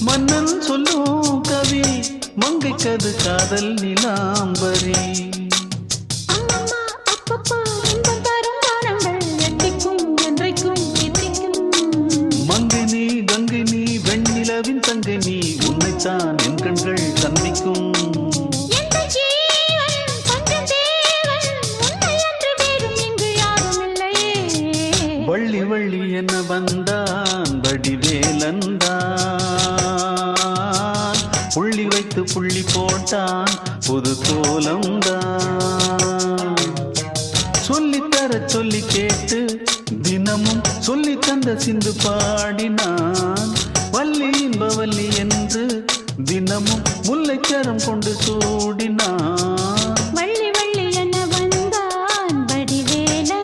மன்னன் சொல்லும் கவி மங்கைக்கது காதல் நிலாம்பரி மங்கினி கங்கினி வெண்ணிலவின் தங்கினி உன்னைத்தான் என் கண்கள் சந்திக்கும் வள்ளி வள்ளி என்ன வந்தான் வடிவேலந்தான் புள்ளி வைத்து புள்ளி போட்டான் புது கோலம்தான் சொல்லித்தர சொல்லி கேட்டு தினமும் சொல்லி தந்த சிந்து பாடினான் வள்ளி இன்பவல்லி என்று தினமும் முல்லைச்சரம் கொண்டு சூடினான்